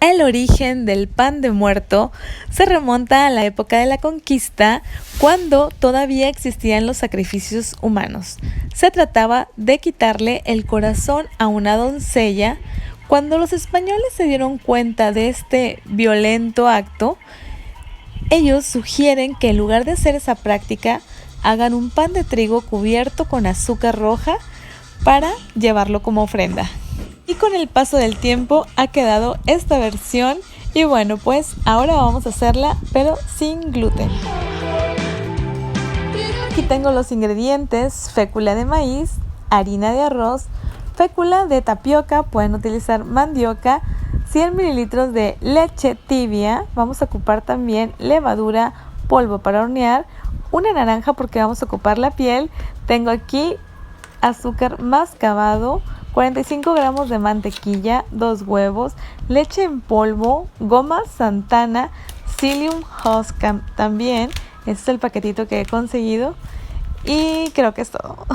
El origen del pan de muerto se remonta a la época de la conquista, cuando todavía existían los sacrificios humanos. Se trataba de quitarle el corazón a una doncella. Cuando los españoles se dieron cuenta de este violento acto, ellos sugieren que en lugar de hacer esa práctica, hagan un pan de trigo cubierto con azúcar roja para llevarlo como ofrenda. Y con el paso del tiempo ha quedado esta versión y bueno, pues ahora vamos a hacerla pero sin gluten. Aquí tengo los ingredientes: fécula de maíz, harina de arroz, fécula de tapioca, pueden utilizar mandioca, 100 mililitros de leche tibia, vamos a ocupar también levadura, polvo para hornear, una naranja porque vamos a ocupar la piel, tengo aquí azúcar mascabado, 45 gramos de mantequilla, 2 huevos, leche en polvo, goma Santana, psyllium husk también. Este es el paquetito que he conseguido y creo que es todo.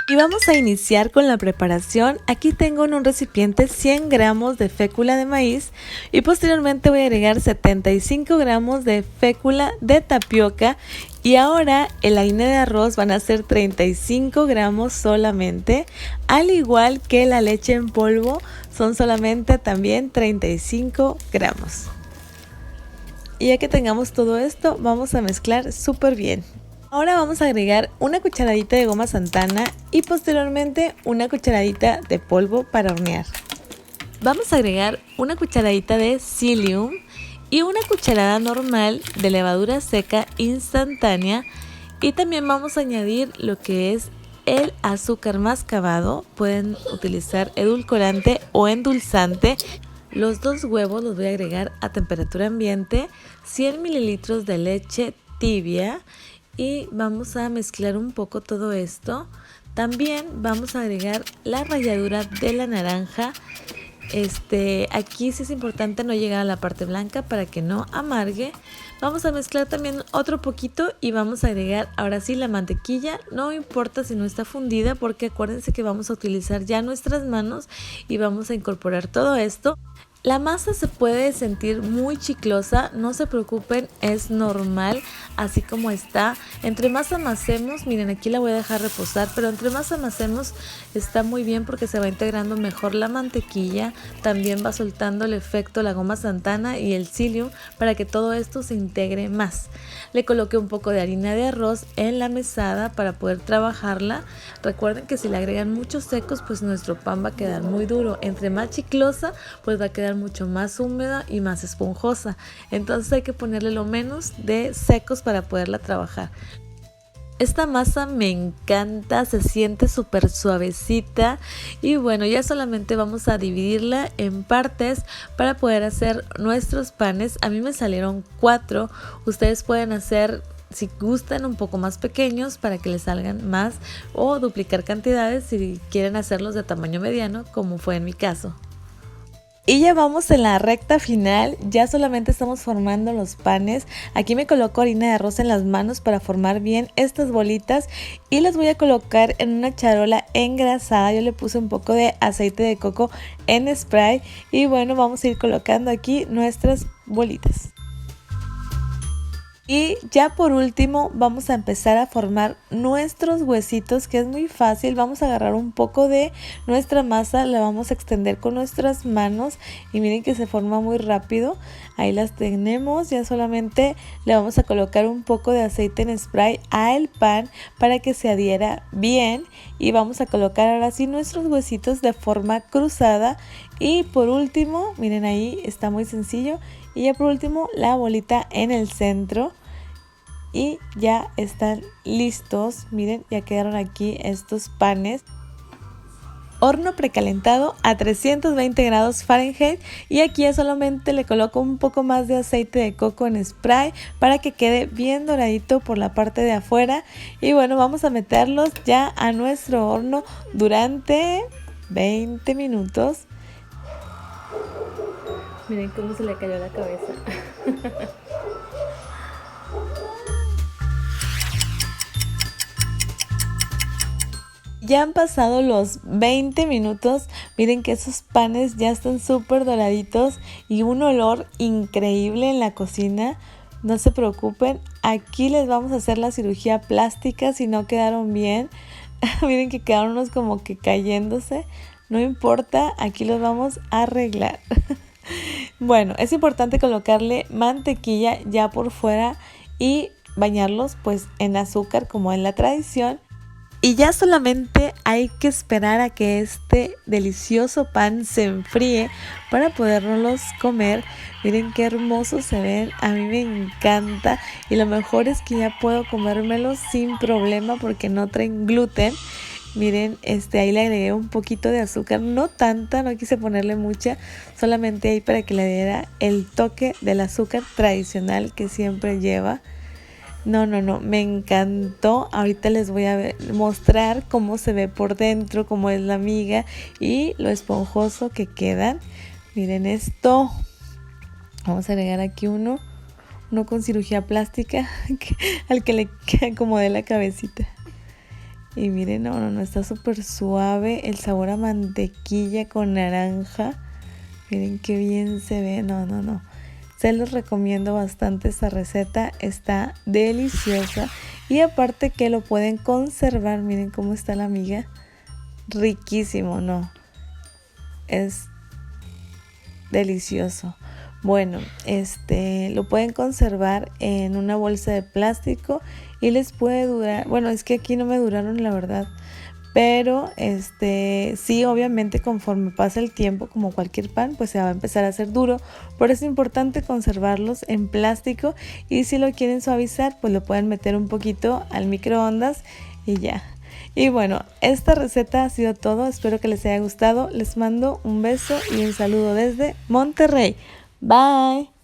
Y vamos a iniciar con la preparación. Aquí tengo en un recipiente 100 gramos de fécula de maíz y posteriormente voy a agregar 75 gramos de fécula de tapioca. Y ahora el harina de arroz van a ser 35 gramos solamente, al igual que la leche en polvo son solamente también 35 gramos. Y ya que tengamos todo esto, vamos a mezclar súper bien. Ahora vamos a agregar una cucharadita de goma Santana y posteriormente una cucharadita de polvo para hornear. Vamos a agregar una cucharadita de psyllium y una cucharada normal de levadura seca instantánea, y también vamos a añadir lo que es el azúcar mascabado, pueden utilizar edulcorante o endulzante. Los 2 huevos los voy a agregar a temperatura ambiente, 100 mililitros de leche tibia y vamos a mezclar un poco todo esto. También vamos a agregar la ralladura de la naranja. Aquí sí es importante no llegar a la parte blanca para que no amargue. Vamos a mezclar también otro poquito y vamos a agregar ahora sí la mantequilla. No importa si no está fundida porque acuérdense que vamos a utilizar ya nuestras manos y vamos a incorporar todo esto. La masa se puede sentir muy chiclosa, no se preocupen, es normal así como está. Entre más amasemos, miren, aquí la voy a dejar reposar, pero entre más amasemos está muy bien porque se va integrando mejor la mantequilla, también va soltando el efecto la goma Santana y el psyllium para que todo esto se integre más. Le coloqué un poco de harina de arroz en la mesada para poder trabajarla. Recuerden que si le agregan muchos secos, pues nuestro pan va a quedar muy duro. Entre más chiclosa, pues va a quedar mucho más húmeda y más esponjosa, entonces hay que ponerle lo menos de secos para poderla trabajar. Esta masa me encanta, se siente súper suavecita y bueno, ya solamente vamos a dividirla en partes para poder hacer nuestros panes. A mí me salieron 4, ustedes pueden hacer si gustan un poco más pequeños para que les salgan más o duplicar cantidades si quieren hacerlos de tamaño mediano como fue en mi caso. Y ya vamos en la recta final, ya solamente estamos formando los panes. Aquí me coloco harina de arroz en las manos para formar bien estas bolitas y las voy a colocar en una charola engrasada. Yo le puse un poco de aceite de coco en spray y bueno, vamos a ir colocando aquí nuestras bolitas. Y ya por último vamos a empezar a formar nuestros huesitos, que es muy fácil. Vamos a agarrar un poco de nuestra masa, la vamos a extender con nuestras manos y miren que se forma muy rápido. Ahí las tenemos, ya solamente le vamos a colocar un poco de aceite en spray al pan para que se adhiera bien y vamos a colocar ahora sí nuestros huesitos de forma cruzada. Y por último, miren, ahí está muy sencillo. Y ya por último la bolita en el centro y ya están listos. Miren, ya quedaron aquí estos panes. Horno precalentado a 320 grados Fahrenheit y aquí ya solamente le coloco un poco más de aceite de coco en spray para que quede bien doradito por la parte de afuera. Y bueno, vamos a meterlos ya a nuestro horno durante 20 minutos. Miren cómo se le cayó la cabeza. Ya han pasado los 20 minutos, miren que esos panes ya están súper doraditos y un olor increíble en la cocina. No se preocupen, aquí les vamos a hacer la cirugía plástica si no quedaron bien. Miren que quedaron unos como que cayéndose, no importa, aquí los vamos a arreglar. Bueno, es importante colocarle mantequilla ya por fuera y bañarlos pues en azúcar como es la tradición. Y ya solamente hay que esperar a que este delicioso pan se enfríe para podernos comer. Miren qué hermosos se ven, a mí me encanta y lo mejor es que ya puedo comérmelos sin problema porque no traen gluten. Miren, ahí le agregué un poquito de azúcar, no tanta, no quise ponerle mucha, solamente ahí para que le diera el toque del azúcar tradicional que siempre lleva. No, me encantó. Ahorita les voy a mostrar cómo se ve por dentro, cómo es la miga y lo esponjoso que quedan. Miren esto. Vamos a agregar aquí uno con cirugía plástica, al que le acomodé la cabecita. Y miren, no, está súper suave. El sabor a mantequilla con naranja. Miren qué bien se ve. No. Se los recomiendo bastante esta receta, está deliciosa y aparte que lo pueden conservar, miren cómo está la miga, riquísimo, ¿no? Es delicioso. Bueno, lo pueden conservar en una bolsa de plástico y les puede durar, bueno, es que aquí no me duraron la verdad, pero sí, obviamente conforme pasa el tiempo, como cualquier pan, pues se va a empezar a hacer duro. Por eso es importante conservarlos en plástico y si lo quieren suavizar, pues lo pueden meter un poquito al microondas y ya. Y bueno, esta receta ha sido todo, espero que les haya gustado. Les mando un beso y un saludo desde Monterrey. Bye.